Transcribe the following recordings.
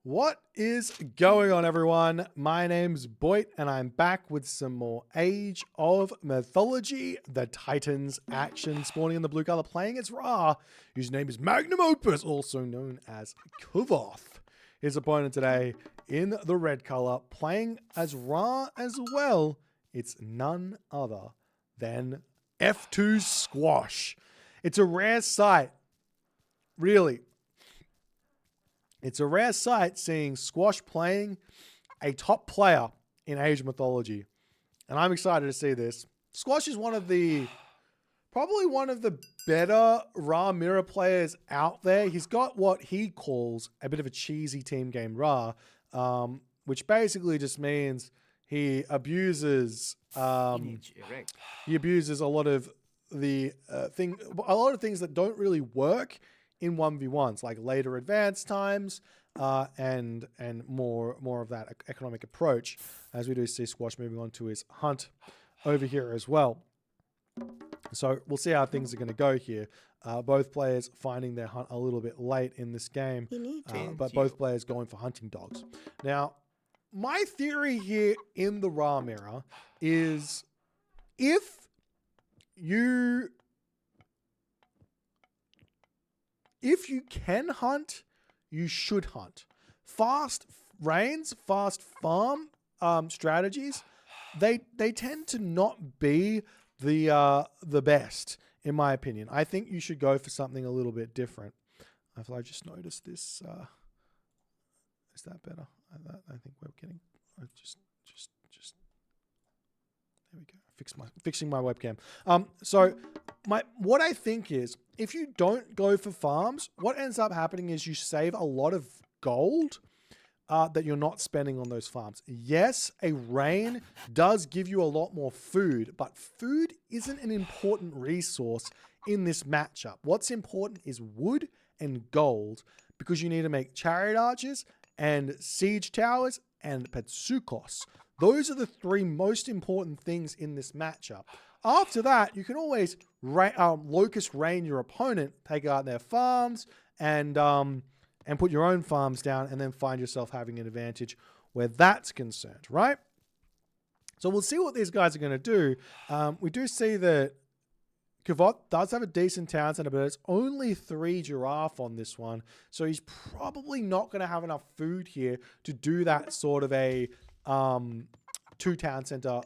What is going on, everyone? My name's Boit, and I'm back with some more Age of Mythology. The Titans action spawning in the blue color, playing as Ra, whose name is Magnum Opus, also known as Kvoth. His opponent today in the red color, playing as Ra as well. It's none other than F2 Squash. It's a rare sight, really. It's a rare sight seeing Squash playing a top player in Age of Mythology. And I'm excited to see this. Squash is probably one of the better Ra mirror players out there. He's got what he calls a bit of a cheesy team game Ra, which basically just means he abuses a lot of the a lot of things that don't really work in 1v1s, like later advance times, and more of that economic approach, as we do see Squash moving on to his hunt over here as well. So we'll see how things are going to go here. Both players finding their hunt a little bit late in this game, but both players going for hunting dogs. Now, my theory here in the Ra mirror is if you can hunt, you should hunt. Fast rains, fast farm strategies, they tend to not be the best, in my opinion. I think you should go for something a little bit different. I just noticed this. Is that better? I think we're getting. Just. There we go. Fixing my webcam. So what I think is, if you don't go for farms, what ends up happening is you save a lot of gold that you're not spending on those farms. Yes, a rain does give you a lot more food, but food isn't an important resource in this matchup. What's important is wood and gold, because you need to make chariot archers and siege towers and Petsukos. Those are the three most important things in this matchup. After that, you can always locust rain your opponent, take out their farms, and put your own farms down, and then find yourself having an advantage where that's concerned, right? So we'll see what these guys are going to do. We do see that Kvoth does have a decent town center, but it's only 3 giraffe on this one. So he's probably not going to have enough food here to do that sort of a 2 town center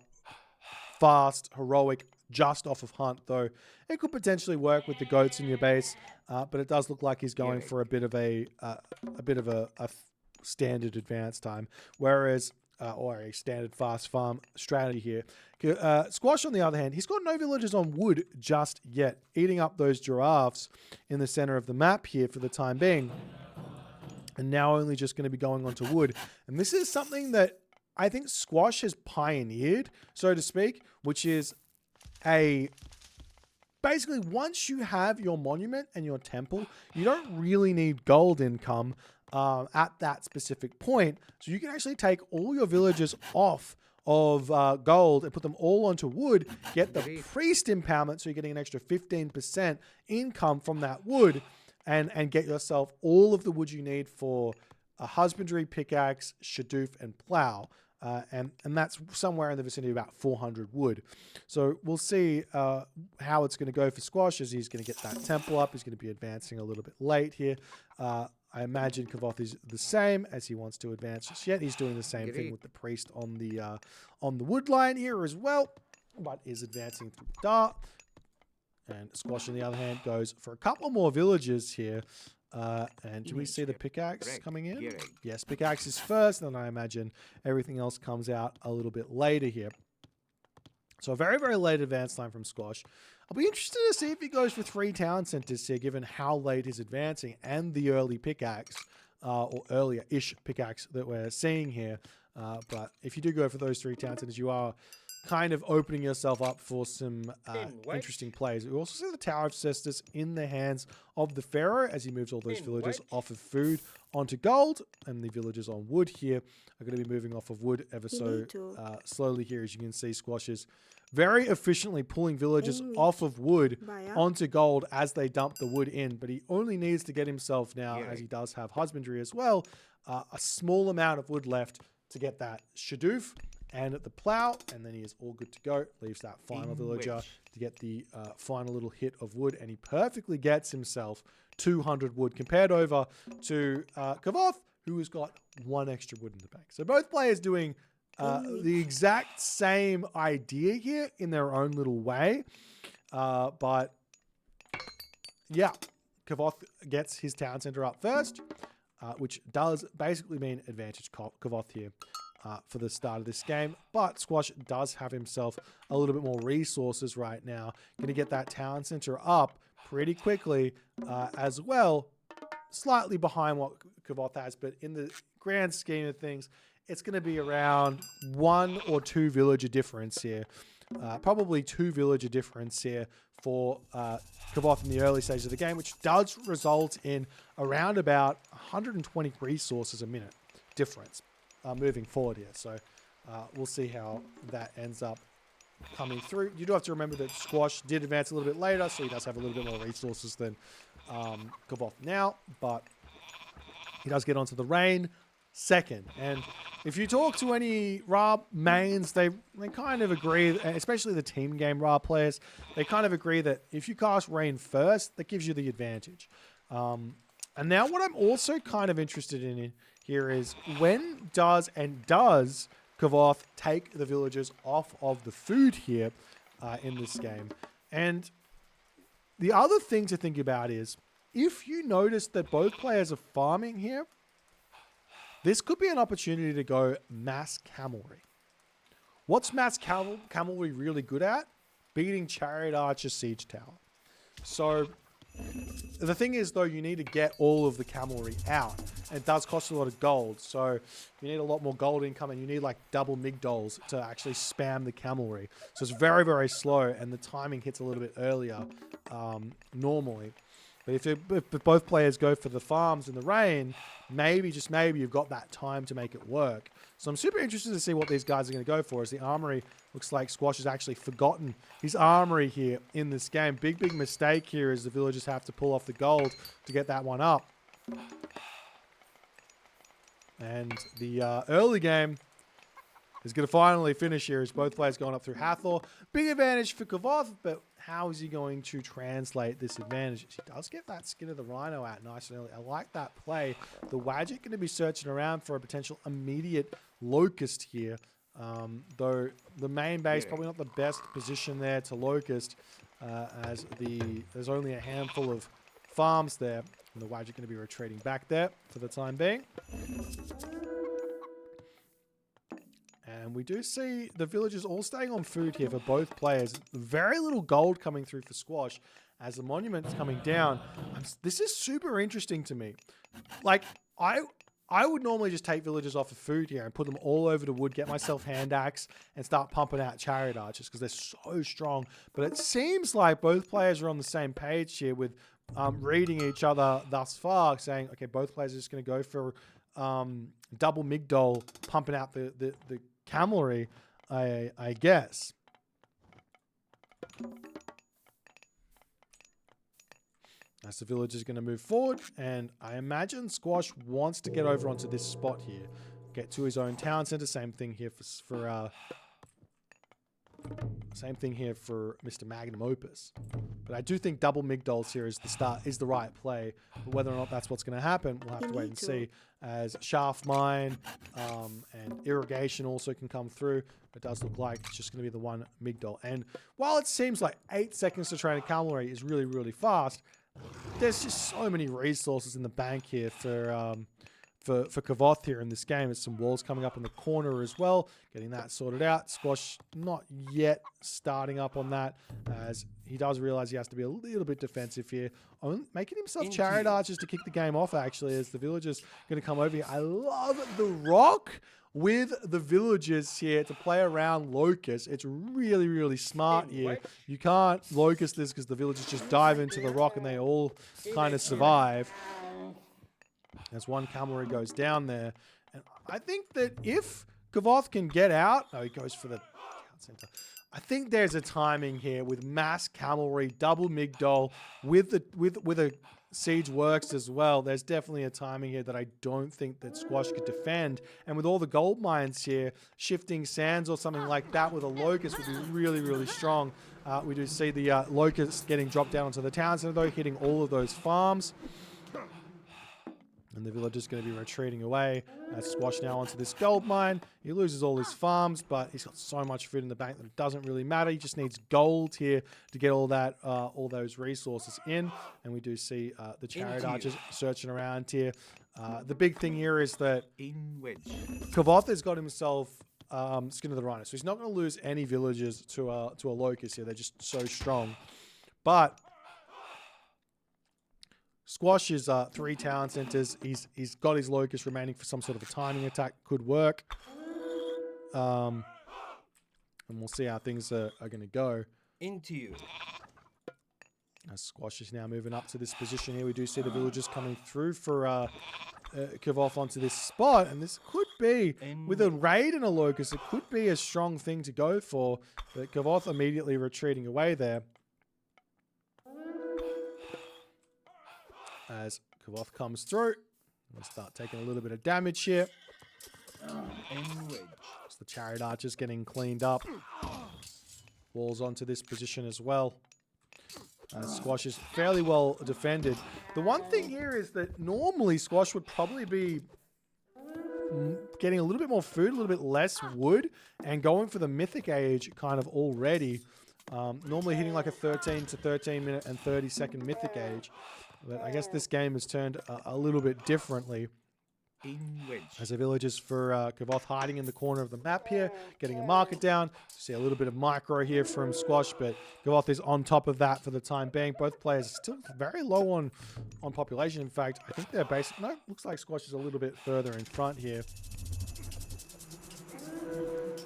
fast, heroic, just off of hunt, though it could potentially work with the goats in your base. But it does look like he's going for a bit of a standard advance time, whereas or a standard fast farm strategy here. Squash, on the other hand, he's got no villagers on wood just yet, eating up those giraffes in the center of the map here for the time being, and now only just going to be going onto wood. And this is something that I think Squash has pioneered, so to speak, which is basically, once you have your monument and your temple, you don't really need gold income at that specific point. So you can actually take all your villagers off of gold and put them all onto wood, get the priest empowerment, so you're getting an extra 15% income from that wood, and get yourself all of the wood you need for a husbandry, pickaxe, shadoof, and plow. And that's somewhere in the vicinity of about 400 wood. So we'll see how it's going to go for Squash, as he's going to get that temple up. He's going to be advancing a little bit late here. I imagine Kvoth is the same, as he wants to advance just yet. He's doing the same thing with the priest on the wood line here as well, but is advancing through the dart. And Squash, on the other hand, goes for a couple more villages here. And do we see the pickaxe coming in? Yes, pickaxe is first, and then I imagine everything else comes out a little bit later here. So a very, very late advance time from Squash. I'll be interested to see if he goes for 3 town centers here, given how late he's advancing and the early pickaxe, or earlier-ish pickaxe that we're seeing here. But if you do go for those 3 town centers, you are kind of opening yourself up for some interesting plays. We also see the Tower of Cestus in the hands of the Pharaoh as he moves all those villagers off of food onto gold, and the villagers on wood here are going to be moving off of wood ever so slowly here. As you can see, Squash is very efficiently pulling villagers off of wood onto gold as they dump the wood in, but he only needs to get himself now, as he does have husbandry as well, a small amount of wood left to get that Shadoof and the plow, and then he is all good to go. Leaves that final villager to get the final little hit of wood, and he perfectly gets himself 200 wood compared over to Kvoth, who has got 1 extra wood in the bank. So both players doing the exact same idea here in their own little way, but yeah, Kvoth gets his town center up first, which does basically mean advantage Kvoth here for the start of this game. But Squash does have himself a little bit more resources right now. Going to get that town center up pretty quickly as well. Slightly behind what Kvoth has, but in the grand scheme of things, it's going to be around 1 or 2 villager difference here. Probably 2 villager difference here for Kvoth in the early stages of the game, which does result in around about 120 resources a minute difference moving forward here. So we'll see how that ends up coming through. You do have to remember that Squash did advance a little bit later, so he does have a little bit more resources than Kvoth now, but he does get onto the rain second. And if you talk to any Ra mains, they kind of agree, especially the team game Ra players, they kind of agree that if you cast rain first, that gives you the advantage. And now what I'm also kind of interested in here is when does Kvoth take the villagers off of the food here in this game? And the other thing to think about is if you notice that both players are farming here, this could be an opportunity to go mass camelry. What's mass camelry really good at? Beating Chariot Archer Siege Tower. So the thing is, though, you need to get all of the camelry out. It does cost a lot of gold, so you need a lot more gold income, and you need like double Migdols to actually spam the camelry. So it's very, very slow, and the timing hits a little bit earlier normally. But if both players go for the farms in the rain, maybe, just maybe, you've got that time to make it work. So I'm super interested to see what these guys are going to go for, as the armory looks like Squash has actually forgotten his armory here in this game. Big mistake here is the villagers have to pull off the gold to get that one up. And the early game is going to finally finish here as both players going up through Hathor. Big advantage for Kvoth, but how is he going to translate this advantage? He does get that Skin of the Rhino out nice and early. I like that play. The Wadget going to be searching around for a potential immediate Locust here. Though the main base probably not the best position there to Locust, as there's only a handful of farms there. And the Wadget going to be retreating back there for the time being. And we do see the villagers all staying on food here for both players. Very little gold coming through for Squash as the monument's coming down. This is super interesting to me. Like, I would normally just take villagers off of food here and put them all over to wood, get myself hand axe, and start pumping out Chariot Archers because they're so strong. But it seems like both players are on the same page here with reading each other thus far, saying, okay, both players are just going to go for double Migdol, pumping out the camelry, I guess. As the village is going to move forward, and I imagine Squash wants to get over onto this spot here, get to his own town center. Same thing here for Mr. Magnum Opus. But I do think double Migdols here is the right play. But whether or not that's what's going to happen, we'll have to wait and see. As Shaft Mine and Irrigation also can come through, it does look like it's just going to be the one Migdol. And while it seems like 8 seconds to train a cavalry is really, really fast, there's just so many resources in the bank here for for Kvoth here in this game. There's some walls coming up in the corner as well. Getting that sorted out. Squash not yet starting up on that, as he does realize he has to be a little bit defensive here. Making himself chariot archers to kick the game off, actually, as the villagers going to come over here. I love the rock with the villagers here to play around Locust. It's really, really smart here. You can't Locust this because the villagers just dive into the rock and they all kind of survive. As one cavalry goes down there. And I think that if Kvoth can get out... Oh, he goes for the center. I think there's a timing here with mass cavalry, double Migdol, with a siege works as well. There's definitely a timing here that I don't think that Squash could defend. And with all the gold mines here, shifting sands or something like that with a Locust would be really, really strong. We do see the Locust getting dropped down onto the town center, though, hitting all of those farms. And the villager's going to be retreating away. Squash now onto this gold mine. He loses all his farms, but he's got so much food in the bank that it doesn't really matter. He just needs gold here to get all that, all those resources in. And we do see the chariot archers searching around here. The big thing here is that Kvoth has got himself Skin of the Rhino, so he's not going to lose any villagers to a Locust here. They're just so strong, but Squash is 3 town centers. He's got his Locust remaining for some sort of a timing attack. Could work. And we'll see how things are going to go. Into you. As Squash is now moving up to this position here. We do see the villagers coming through for Kvoth onto this spot. And this could be, with a raid and a Locust, it could be a strong thing to go for. But Kvoth immediately retreating away there. As Kvoth comes through, we'll start taking a little bit of damage here. As the chariot archers getting cleaned up. Walls onto this position as well. Squash is fairly well defended. The one thing here is that normally Squash would probably be getting a little bit more food, a little bit less wood, and going for the Mythic Age kind of already. Normally hitting like a 13 to 13 minute and 30 second Mythic Age. But I guess this game has turned a little bit differently. As the villagers for Kvoth hiding in the corner of the map here, getting a marker down. See a little bit of micro here from Squash, but Kvoth is on top of that for the time being. Both players are still very low on population. In fact, I think they're basic. No, looks like Squash is a little bit further in front here.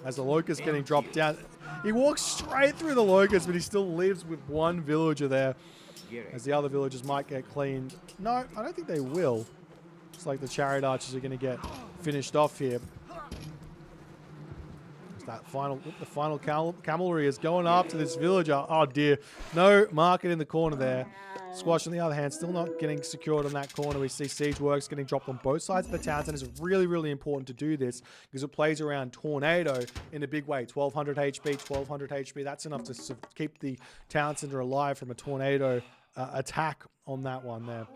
As the Locust getting dropped down. He walks straight through the Locust, but he still lives with one villager there. As the other villagers might get cleaned. No, I don't think they will. Looks like the chariot archers are going to get finished off here. As that the final cavalry is going after this villager. Oh dear. No market in the corner there. Squash, on the other hand, still not getting secured on that corner. We see siege works getting dropped on both sides of the town, and it's really, really important to do this because it plays around Tornado in a big way. 1200 HP, 1200 HP. That's enough to keep the town center alive from a tornado attack on that one there.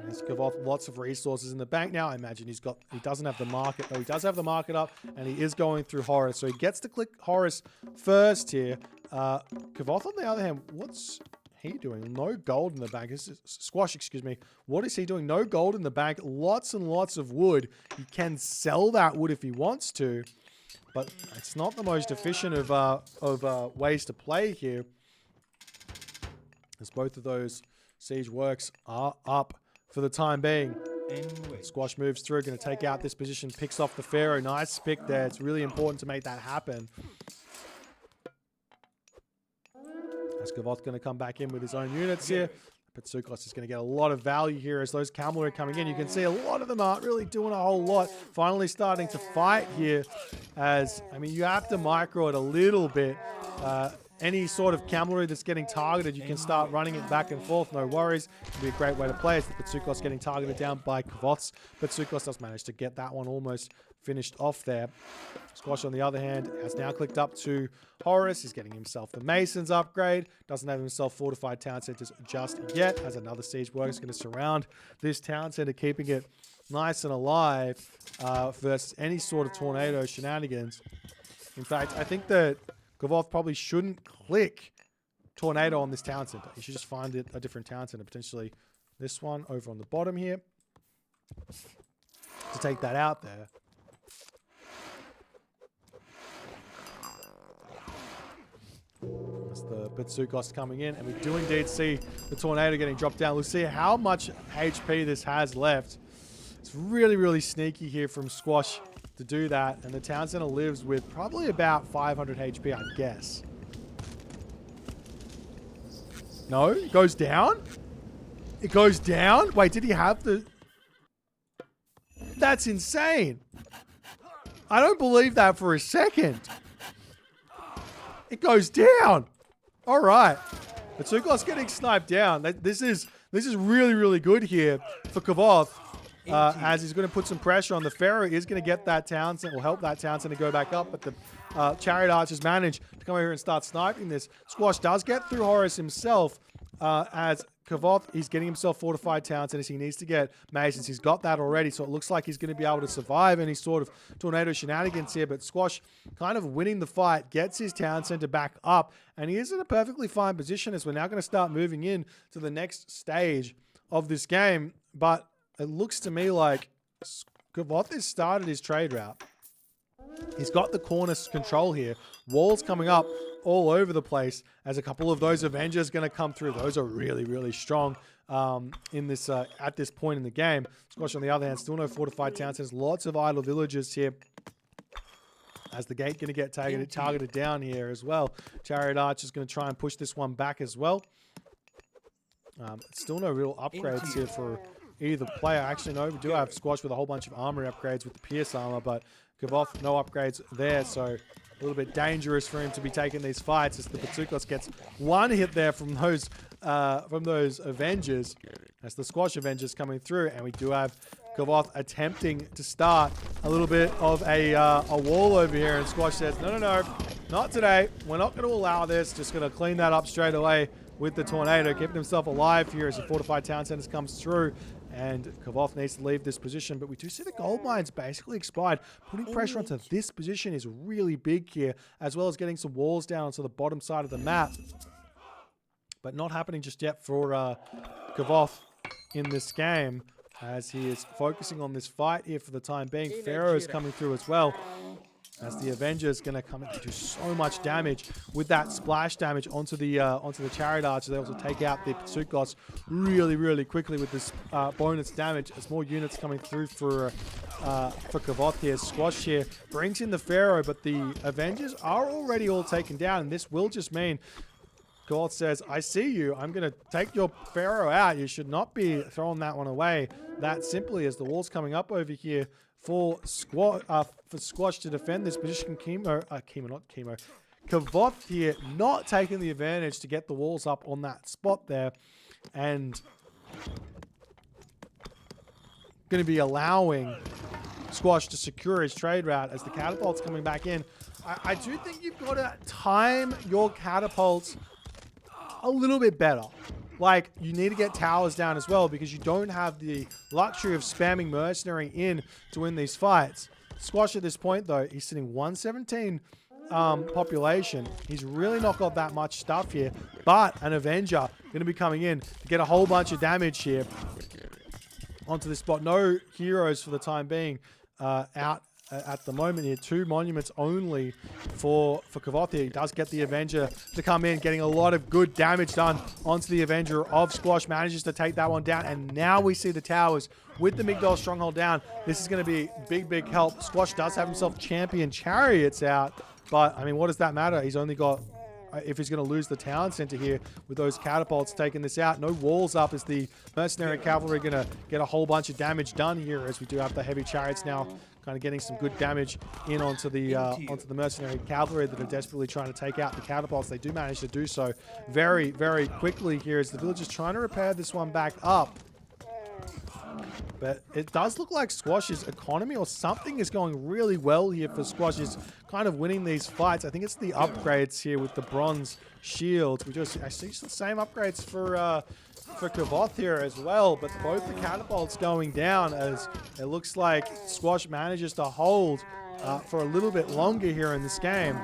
He's got lots of resources in the bank now. I imagine he doesn't have the market, though he does have the market up, and he is going through Horus. So he gets to click Horus first here. Kvoth, on the other hand, what's he doing? No gold in the bank. Squash, excuse me. What is he doing? No gold in the bank. Lots and lots of wood. He can sell that wood if he wants to, but it's not the most efficient of ways to play here. As both of those siege works are up for the time being. Squash moves through, going to take out this position, picks off the Pharaoh. Nice pick there. It's really important to make that happen. As Kvoth going to come back in with his own units here. Pitsukos is going to get a lot of value here as those cavalry are coming in. You can see a lot of them aren't really doing a whole lot. Finally starting to fight here. As, I mean, you have to micro it a little bit. Any sort of cavalry that's getting targeted, you can start running it back and forth. No worries. It'll be a great way to play. It's the Pitsukos getting targeted down by Kvoth's. Pitsukos does manage to get that one almost finished off there. Squash, on the other hand, has now clicked up to Horus. He's getting himself the Masons upgrade. Doesn't have himself fortified town centers just yet. Has another siege work. Is going to surround this town center, keeping it nice and alive versus any sort of tornado shenanigans. In fact, I think that Kvoth probably shouldn't click Tornado on this town center. He should just find a different town center, potentially this one over on the bottom here to take that out there. As the Bitsukos coming in, and we do indeed see the Tornado getting dropped down. We'll see how much HP this has left. It's really, really sneaky here from Squash to do that, and the Town Center lives with probably about 500 HP, I guess. No, it goes down? It goes down? Wait, did he have the... That's insane. I don't believe that for a second. It goes down. All right. Bitsukos getting sniped down. This is really, really good here for Kvoth. As he's going to put some pressure on the Pharaoh, is going to get that Townsend, will help that Townsend to go back up, but the Chariot Archers manage to come over here and start sniping this. Squash does get through Horus himself, as Kvoth, he's getting himself fortified Townsend as he needs to get Masons. He's got that already, so it looks like he's going to be able to survive any sort of tornado shenanigans here, but Squash kind of winning the fight, gets his Town Center back up, and he is in a perfectly fine position as we're now going to start moving in to the next stage of this game, but it looks to me like Kvoth has started his trade route. He's got the corner control here. Walls coming up all over the place as a couple of those Avengers going to come through. Those are really, really strong in this at this point in the game. Squash on the other hand, still no fortified towns. There's lots of idle villagers here. As the gate going to get targeted down here as well. Chariot Arch is going to try and push this one back as well. Still no real upgrades here for either player. Actually, no, we do have Squash with a whole bunch of armor upgrades with the Pierce armor, but Kvoth, no upgrades there, so a little bit dangerous for him to be taking these fights as the Bitsukos gets one hit there from those Avengers, as the Squash Avengers coming through, and we do have Kvoth attempting to start a little bit of a wall over here, and Squash says, no, not today. We're not going to allow this. Just going to clean that up straight away with the Tornado, keeping himself alive here as the fortified town centers comes through. And Kvoth needs to leave this position, but we do see the gold mines basically expired. Putting pressure onto this position is really big here, as well as getting some walls down onto the bottom side of the map. But not happening just yet for Kvoth in this game, as he is focusing on this fight here for the time being. Pharaoh is coming through as well, as the Avengers going to come in and do so much damage with that splash damage onto the Chariot Archer. They also take out the Bitsukos really, really quickly with this bonus damage. As more units coming through for Kvoth here. Squash here brings in the Pharaoh, but the Avengers are already all taken down, and this will just mean Kvoth says, I see you. I'm going to take your Pharaoh out. You should not be throwing that one away that simply, as the wall's coming up over here for Squash to defend this position. Kvoth here not taking the advantage to get the walls up on that spot there, and going to be allowing Squash to secure his trade route as the catapult's coming back in. I do think you've got to time your catapults a little bit better. Like, you need to get towers down as well, because you don't have the luxury of spamming mercenary in to win these fights. Squash at this point, though, he's sitting 117 population. He's really not got that much stuff here, but an Avenger going to be coming in to get a whole bunch of damage here onto this spot. No heroes for the time being out at the moment here. 2 monuments only for Kvoth here. He does get the Avenger to come in, getting a lot of good damage done onto the Avenger of Squash. Manages to take that one down, and now we see the towers with the Migdol Stronghold down. This is going to be big help. Squash does have himself champion Chariots out, but I mean, what does that matter? He's only got, if he's going to lose the town center here with those catapults taking this out. No walls up, as the mercenary cavalry going to get a whole bunch of damage done here, as we do have the heavy chariots now kind of getting some good damage in onto the mercenary cavalry that are desperately trying to take out the catapults. They do manage to do so very quickly here, as the villagers trying to repair this one back up. But it does look like Squash's economy or something is going really well here for Squash. He's kind of winning these fights. I think it's the upgrades here with the bronze shields. I see the same upgrades for Kvoth here as well, but both the catapults going down, as it looks like Squash manages to hold for a little bit longer here in this game.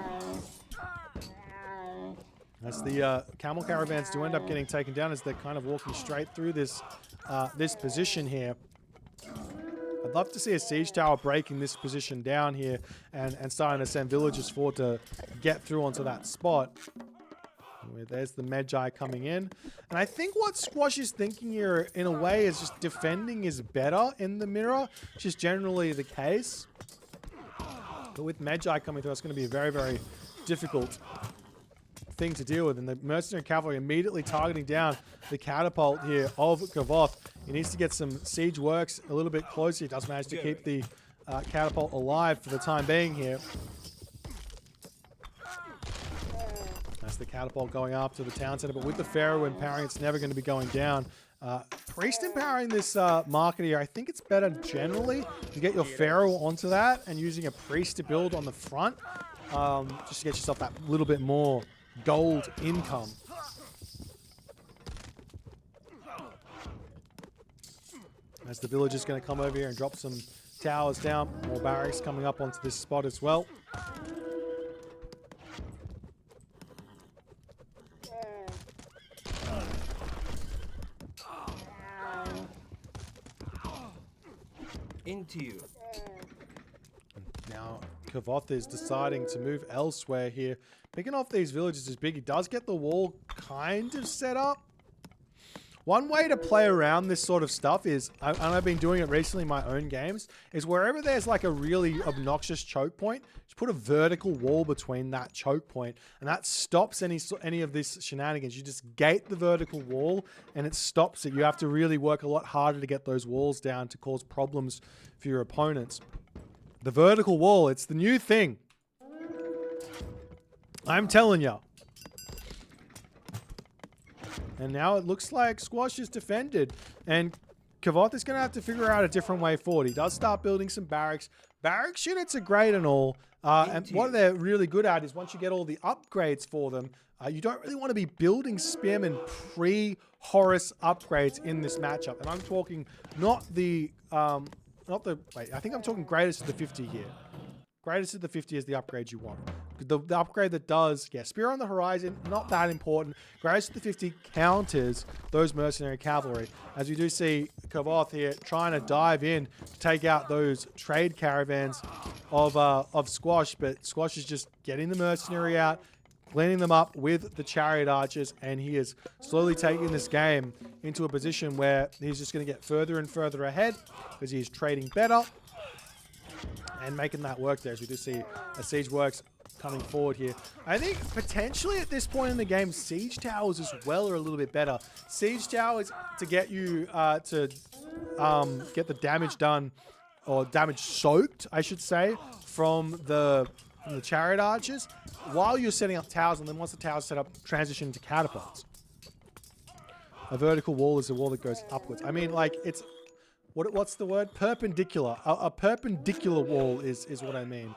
As the camel caravans do end up getting taken down as they're kind of walking straight through this this position here. I'd love to see a siege tower breaking this position down here and starting to send villagers forward to get through onto that spot. There's the Magi coming in. And I think what Squash is thinking here, in a way, is just defending is better in the mirror, which is generally the case. But with Magi coming through, it's going to be a very, very difficult thing to deal with. And the mercenary cavalry immediately targeting down the catapult here of Kvoth. He needs to get some siege works a little bit closer. He does manage to keep the catapult alive for the time being here. That's the catapult going after the town center, but with the Pharaoh empowering, it's never going to be going down. Priest empowering this market here, I think it's better generally to get your Pharaoh onto that and using a priest to build on the front, just to get yourself that little bit more gold income. As the villager's going to come over here and drop some towers down, more barracks coming up onto this spot as well. Into you. Now, Kvoth is deciding to move elsewhere here. Picking off these villages is big. He does get the wall kind of set up. One way to play around this sort of stuff is, and I've been doing it recently in my own games, is wherever there's like a really obnoxious choke point, just put a vertical wall between that choke point, and that stops any of this shenanigans. You just gate the vertical wall, and it stops it. You have to really work a lot harder to get those walls down to cause problems for your opponents. The vertical wall, it's the new thing. I'm telling you. And now it looks like Squash is defended. And Kvoth is going to have to figure out a different way forward. He does start building some barracks. Barracks units are great and all. And what they're really good at is once you get all the upgrades for them, you don't really want to be building Spearmen pre-Horus upgrades in this matchup. And I'm talking not the, wait, I think I'm talking greatest of the 50 here. Greatest of the 50 is the upgrade you want. The upgrade that does, yeah, Spear on the Horizon, not that important. Greatest of the 50 counters those mercenary cavalry. As you do see Kvoth here trying to dive in to take out those trade caravans of Squash, but Squash is just getting the mercenary out, cleaning them up with the chariot archers, and he is slowly taking this game into a position where he's just going to get further and further ahead because he's trading better and making that work there. As we do see a Siege Works coming forward here. I think potentially at this point in the game, Siege Towers as well are a little bit better. Siege Towers to get you to get the damage done, or damage soaked, I should say, from the chariot archers while you're setting up towers, and then once the towers set up, transition into catapults. A vertical wall is a wall that goes upwards. I mean, like, it's what's the word? Perpendicular. A perpendicular wall is what I mean.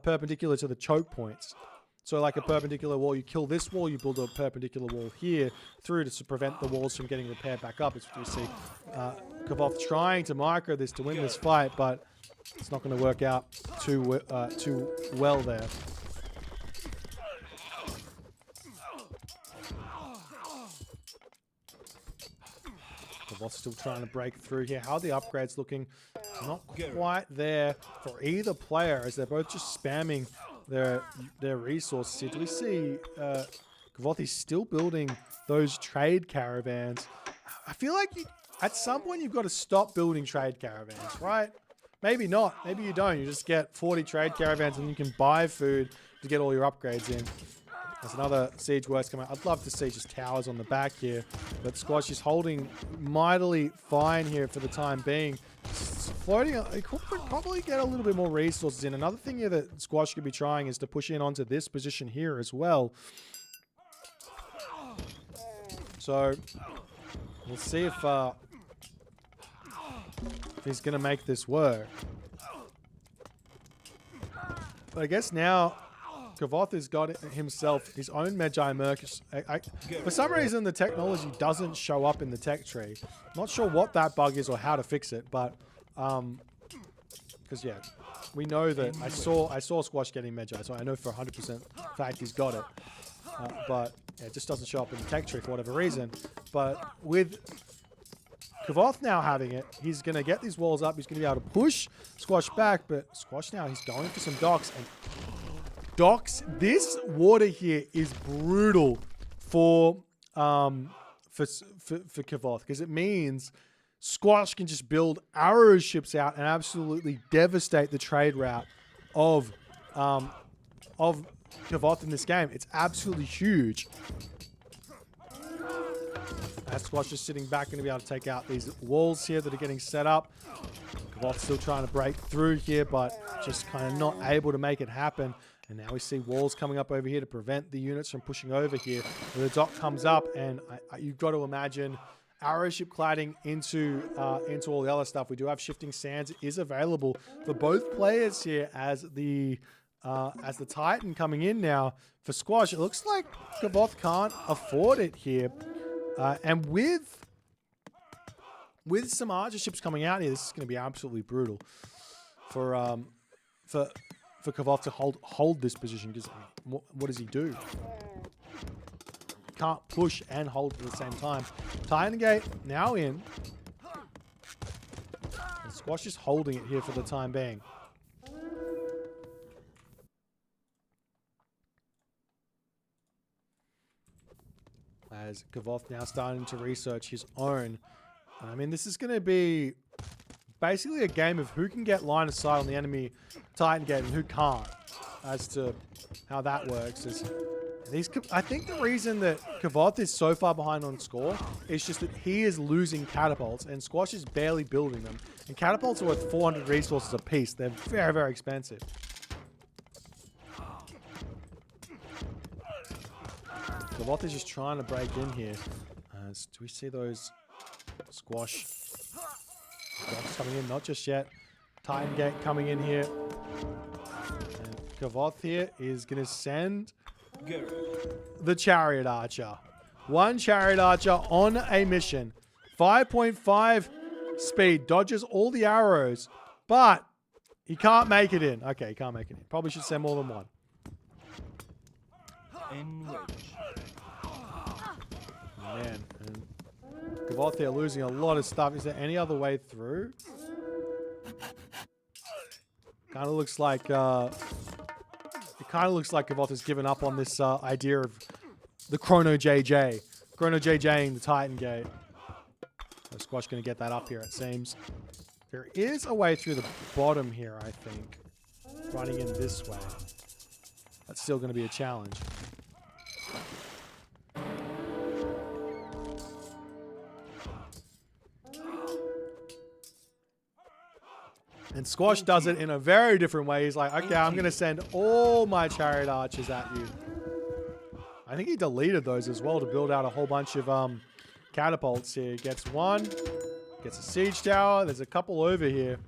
Perpendicular to the choke points. So like a perpendicular wall, you kill this wall, you build a perpendicular wall here through to prevent the walls from getting repaired back up. As you see Kvoth trying to micro this to win this fight, but it's not going to work out too well there. Kvoth's still trying to break through here. How are the upgrades looking? Not quite there for either player, as they're both just spamming their resources here. Do we see Kvoth is still building those trade caravans? I feel like at some point you've got to stop building trade caravans, right? Maybe not. Maybe you don't. You just get 40 trade caravans and you can buy food to get all your upgrades in. There's another Siege Works coming out. I'd love to see just towers on the back here, but Squash is holding mightily fine here for the time being. Floating, he could probably get a little bit more resources in. Another thing here that Squash could be trying is to push in onto this position here as well. So we'll see if he's going to make this work. But I guess now Kvoth has got himself his own Magi Mercus. For some reason, the technology doesn't show up in the tech tree. Not sure what that bug is or how to fix it, but because yeah, we know that I saw Squash getting Magi, so I know for 100% fact he's got it. but it just doesn't show up in the tech tree for whatever reason. But with Kvoth now having it, he's going to get these walls up. He's going to be able to push Squash back, but Squash now, he's going for some docks. And docks, this water here is brutal for Kvoth, because it means Squash can just build arrow ships out and absolutely devastate the trade route of Kvoth in this game. It's absolutely huge. As Squash just sitting back, going to be able to take out these walls here that are getting set up. Kvoth's still trying to break through here, but just kind of not able to make it happen. And now we see walls coming up over here to prevent the units from pushing over here. The dock comes up, and you've got to imagine arrow ship cladding into all the other stuff. We do have shifting sands. It is available for both players here as the Titan coming in now. For Squash, it looks like Kvoth can't afford it here. And with some Archer ships coming out here, this is going to be absolutely brutal for Kvoth to hold this position. Because what does he do? Can't push and hold at the same time. Titan Gate now in. And Squash is holding it here for the time being. As Kvoth now starting to research his own. I mean, this is going to be basically a game of who can get line of sight on the enemy Titan Gate and who can't, as to how that works. I think the reason that Kvoth is so far behind on score is just that he is losing catapults and Squash is barely building them. And catapults are worth 400 resources a piece. They're very, very expensive. Kvoth is just trying to break in here. Do we see those Squash dogs coming in? Not just yet. Titan Gate coming in here. And Kvoth here is going to send the Chariot Archer. One Chariot Archer on a mission. 5.5 speed. Dodges all the arrows. But he can't make it in. Okay, he can't make it in. Probably should send more than one. Man, and Kvoth here losing a lot of stuff. Is there any other way through? Kind of looks like Kvoth has given up on this idea of the Chrono JJ. Chrono JJing the Titan Gate. So Squash going to get that up here, it seems. There is a way through the bottom here, I think. Running in this way. That's still going to be a challenge. And Squash does it in a very different way. He's like, okay, I'm going to send all my Chariot Archers at you. I think he deleted those as well to build out a whole bunch of catapults here. Gets one. Gets a siege tower. There's a couple over here.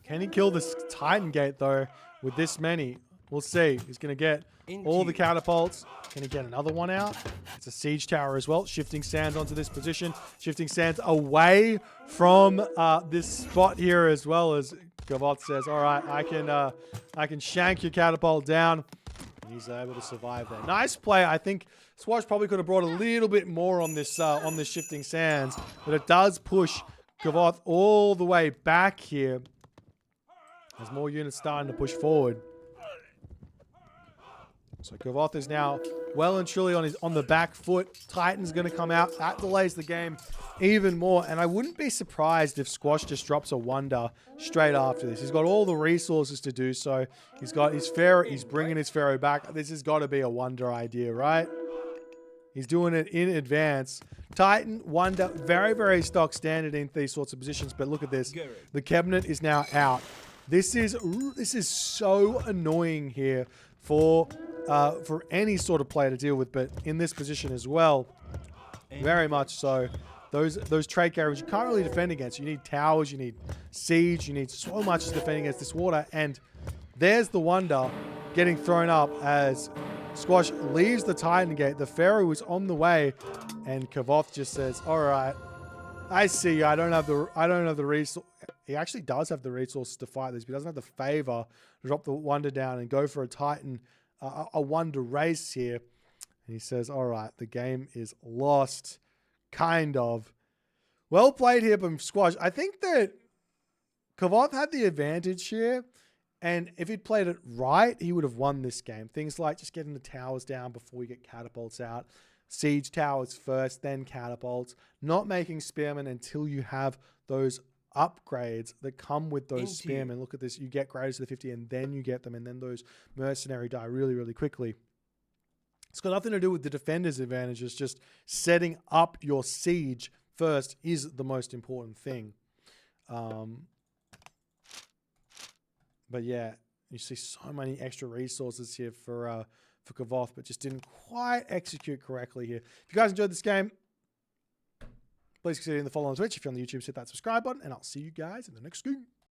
Can he kill this Titan Gate, though, with this many? We'll see. He's going to get all the catapults. Can he get another one out? It's a siege tower as well. Shifting sands onto this position. Shifting sands away from this spot here as well, as Kvoth says, all right, I can shank your catapult down. And he's able to survive there. Nice play. I think Squash probably could have brought a little bit more on this shifting sands, but it does push Kvoth all the way back here. There's more units starting to push forward. So Kvoth is now well and truly on the back foot. Titan's going to come out. That delays the game even more. And I wouldn't be surprised if Squash just drops a wonder straight after this. He's got all the resources to do so. He's got his Pharaoh. He's bringing his Pharaoh back. This has got to be a wonder idea, right? He's doing it in advance. Titan, wonder, very, very stock standard in these sorts of positions. But look at this. The cabinet is now out. This is so annoying here for any sort of player to deal with, but in this position as well, very much so. Those trade carriers you can't really defend against. You need towers, you need siege, you need so much to defend against this water. And there's the wonder getting thrown up as Squash leaves the Titan Gate. The Pharaoh is on the way, and Kvoth just says, "All right, I see you. I don't have the resource." He actually does have the resources to fight this, but he doesn't have the favor to drop the wonder down and go for a Titan a wonder race here. And he says, all right, the game is lost. Kind of. Well played here from Squash. I think that Kvoth had the advantage here. And if he'd played it right, he would have won this game. Things like just getting the towers down before we get catapults out. Siege towers first, then catapults. Not making spearmen until you have those upgrades that come with those spearmen. Look at this. You get greater to the 50 and then you get them. And then those mercenary die really, really quickly. It's got nothing to do with the defender's advantage. It's just setting up your siege first is the most important thing. But yeah, you see so many extra resources here for Kvoth, but just didn't quite execute correctly here. If you guys enjoyed this game, please consider the follow on Twitch. If you're on the YouTube, hit that subscribe button, and I'll see you guys in the next game.